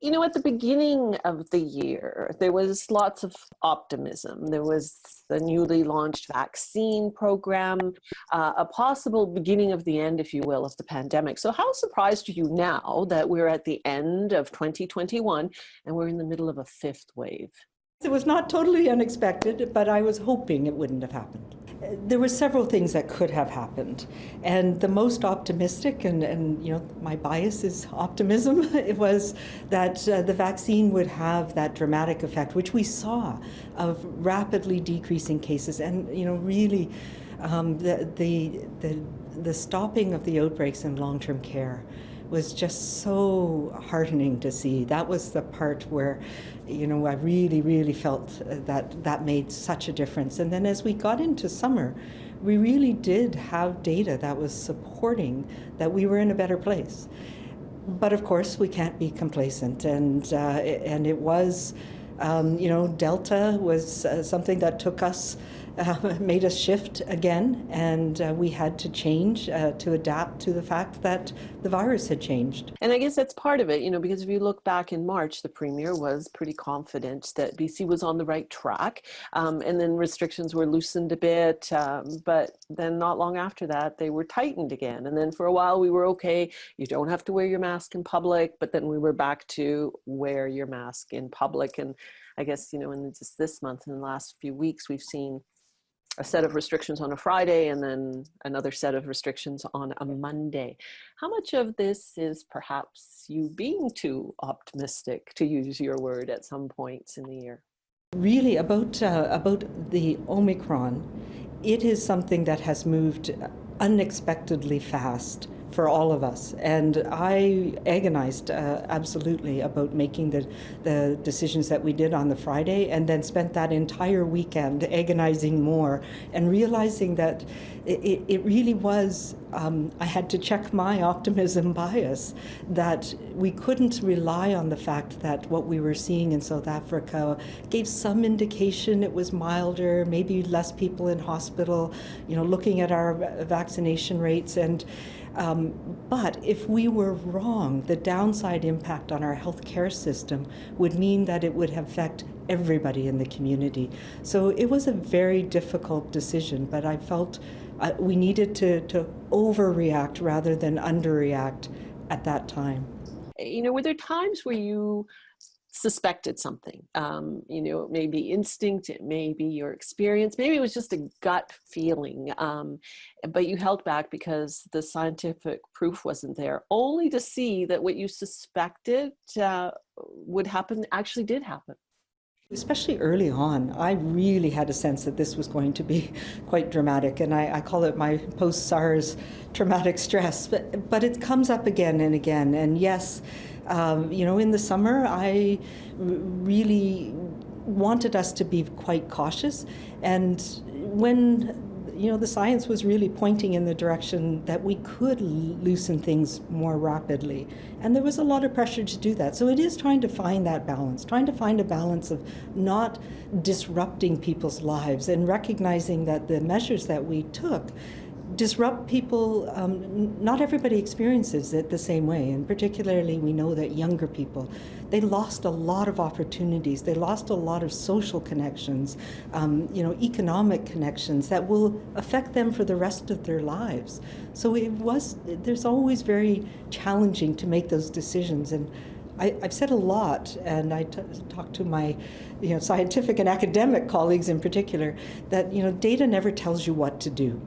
At the beginning of the year, there was lots of optimism. There was the newly launched vaccine program, a possible beginning of the end, if you will, of the pandemic. So how surprised are you now that we're at the end of 2021 and we're in the middle of a fifth wave? It was not totally unexpected, but I was hoping it wouldn't have happened. There were several things that could have happened, and the most optimistic, and my bias is optimism, it was that the vaccine would have that dramatic effect, which we saw, of rapidly decreasing cases, and really the stopping of the outbreaks in long-term care was just so heartening to see. That was the part where, I really felt that made such a difference. And then as we got into summer, we really did have data that was supporting that we were in a better place. But of course, we can't be complacent. And it was, Delta was something that took us, made us shift again, and we had to change to adapt to the fact that the virus had changed. And I guess that's part of it, because if you look back in March, the Premier was pretty confident that BC was on the right track, and then restrictions were loosened a bit, but then not long after that, they were tightened again. And then for a while we were okay, you don't have to wear your mask in public, but then we were back to wear your mask in public. And I guess, in just this month, in the last few weeks, we've seen a set of restrictions on a Friday and then another set of restrictions on a Monday. How much of this is perhaps you being too optimistic, to use your word, at some points in the year? Really, about the Omicron, it is something that has moved unexpectedly fast for all of us. And I agonized absolutely about making the decisions that we did on the Friday, and then spent that entire weekend agonizing more and realizing that it really was, I had to check my optimism bias, that we couldn't rely on the fact that what we were seeing in South Africa gave some indication it was milder, maybe less people in hospital, looking at our vaccination rates. But if we were wrong, the downside impact on our healthcare system would mean that it would affect everybody in the community. So it was a very difficult decision, but I felt we needed to overreact rather than underreact at that time. Were there times where you suspected something, maybe instinct, it may be your experience, maybe it was just a gut feeling, but you held back because the scientific proof wasn't there, only to see that what you suspected would happen actually did happen? Especially early on, I really had a sense that this was going to be quite dramatic, and I call it my post-SARS traumatic stress, but it comes up again and again. And yes, in the summer, I really wanted us to be quite cautious, and when the science was really pointing in the direction that we could loosen things more rapidly. And there was a lot of pressure to do that. So it is trying to find that balance, trying to find a balance of not disrupting people's lives and recognizing that the measures that we took disrupt people. Not everybody experiences it the same way, and particularly we know that younger people, they lost a lot of opportunities, they lost a lot of social connections, economic connections that will affect them for the rest of their lives. So there's always very challenging to make those decisions. And I've said a lot, and I talk to my scientific and academic colleagues in particular, that data never tells you what to do.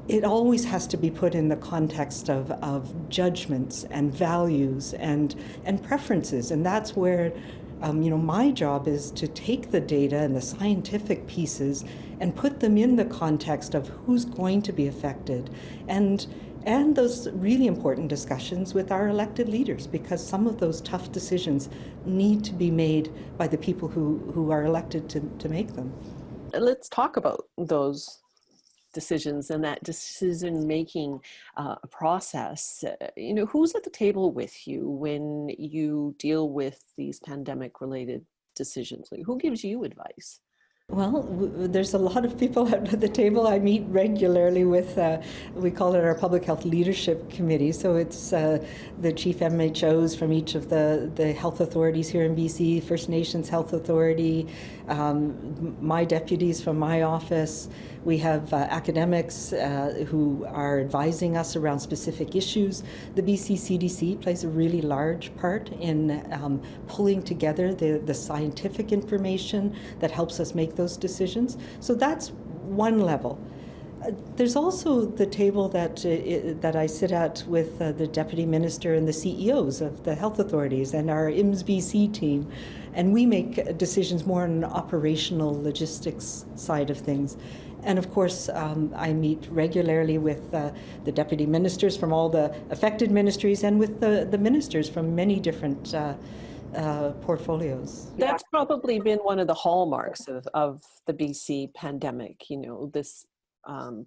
It always has to be put in the context of judgments and values and preferences. And that's where my job is to take the data and the scientific pieces and put them in the context of who's going to be affected, and those really important discussions with our elected leaders, because some of those tough decisions need to be made by the people who are elected to make them. Let's talk about those decisions and that decision-making process. Who's at the table with you when you deal with these pandemic-related decisions? Who gives you advice? Well, there's a lot of people at the table. I meet regularly with, we call it our Public Health Leadership Committee. So it's the chief MHOs from each of the health authorities here in BC, First Nations Health Authority, my deputies from my office. We have academics who are advising us around specific issues. The BC CDC plays a really large part in pulling together the scientific information that helps us make those decisions. So that's one level. There's also the table that I sit at with the Deputy Minister and the CEOs of the health authorities and our IMSS-BC team, and we make decisions more on an operational logistics side of things. And of course, I meet regularly with the deputy ministers from all the affected ministries and with the ministers from many different portfolios. That's probably been one of the hallmarks of the BC pandemic, this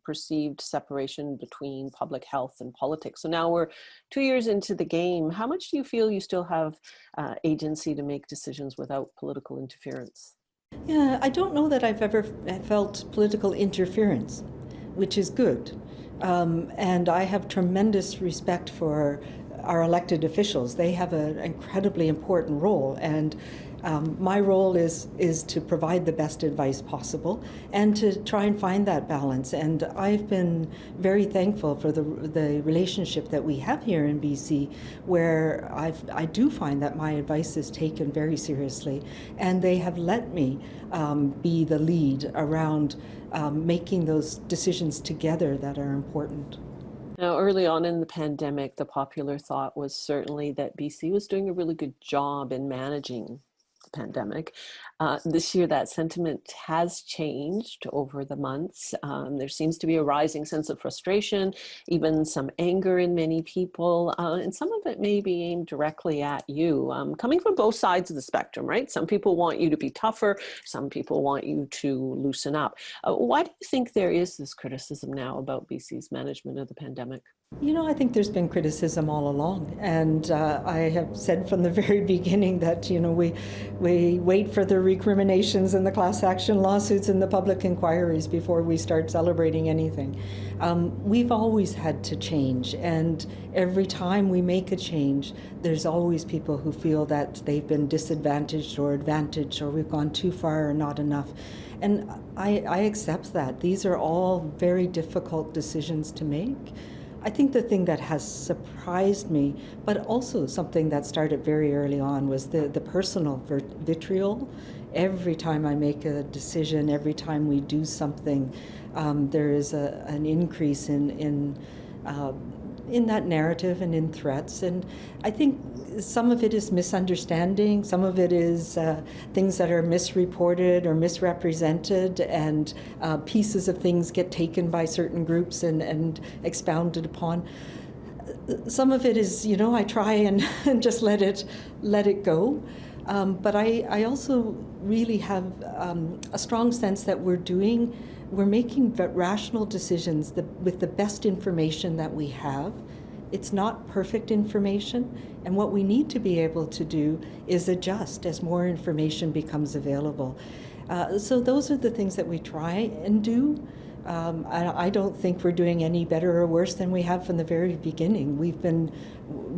perceived separation between public health and politics. So now we're 2 years into the game. How much do you feel you still have agency to make decisions without political interference? Yeah, I don't know that I've ever felt political interference, which is good. And I have tremendous respect for our elected officials. They have an incredibly important role, and my role is to provide the best advice possible and to try and find that balance. And I've been very thankful for the relationship that we have here in BC, where I do find that my advice is taken very seriously, and they have let me be the lead around making those decisions together that are important. Now, early on in the pandemic, the popular thought was certainly that BC was doing a really good job in managing the pandemic. This year, that sentiment has changed over the months. There seems to be a rising sense of frustration, even some anger in many people, and some of it may be aimed directly at you, coming from both sides of the spectrum, right? Some people want you to be tougher, some people want you to loosen up. Why do you think there is this criticism now about BC's management of the pandemic? I think there's been criticism all along, and I have said from the very beginning that we wait for the recriminations and the class action lawsuits and the public inquiries before we start celebrating anything. We've always had to change, and every time we make a change, there's always people who feel that they've been disadvantaged or advantaged, or we've gone too far or not enough. And I accept that. These are all very difficult decisions to make. I think the thing that has surprised me, but also something that started very early on, was the personal vitriol. Every time I make a decision, every time we do something, there is an increase in that narrative and in threats. And I think some of it is misunderstanding, some of it is things that are misreported or misrepresented, and pieces of things get taken by certain groups and expounded upon. Some of it is, I try and just let it go. But I also really have a strong sense that we're making rational decisions with the best information that we have. It's not perfect information, and what we need to be able to do is adjust as more information becomes available. So those are the things that we try and do. I don't think we're doing any better or worse than we have from the very beginning. We've been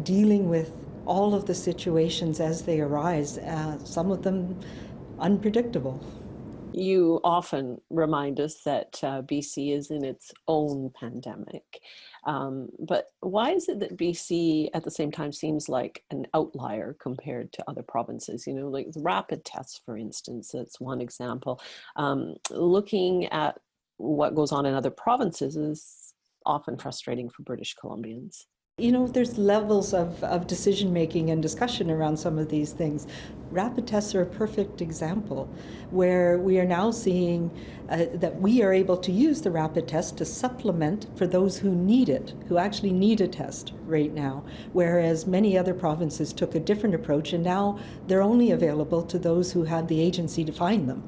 dealing with all of the situations as they arise, some of them unpredictable. You often remind us that BC is in its own pandemic. But why is it that BC at the same time seems like an outlier compared to other provinces? Like the rapid tests, for instance, that's one example. Looking at what goes on in other provinces is often frustrating for British Columbians. There's levels of decision making and discussion around some of these things. Rapid tests are a perfect example, where we are now seeing that we are able to use the rapid test to supplement for those who need it, who actually need a test right now, whereas many other provinces took a different approach, and now they're only available to those who have the agency to find them.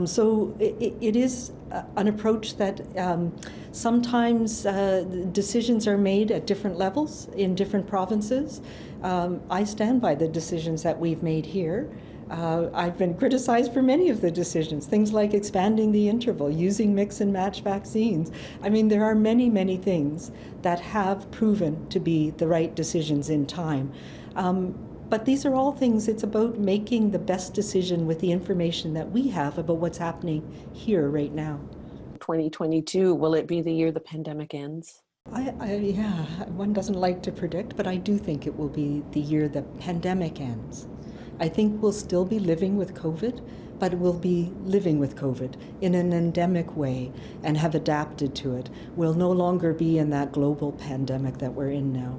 So it is an approach that sometimes decisions are made at different levels in different provinces. I stand by the decisions that we've made here. I've been criticized for many of the decisions, things like expanding the interval, using mix and match vaccines. I mean, there are many, many things that have proven to be the right decisions in time. But these are all things, it's about making the best decision with the information that we have about what's happening here right now. 2022, will it be the year the pandemic ends? Yeah, one doesn't like to predict, but I do think it will be the year the pandemic ends. I think we'll still be living with COVID, but we'll be living with COVID in an endemic way and have adapted to it. We'll no longer be in that global pandemic that we're in now.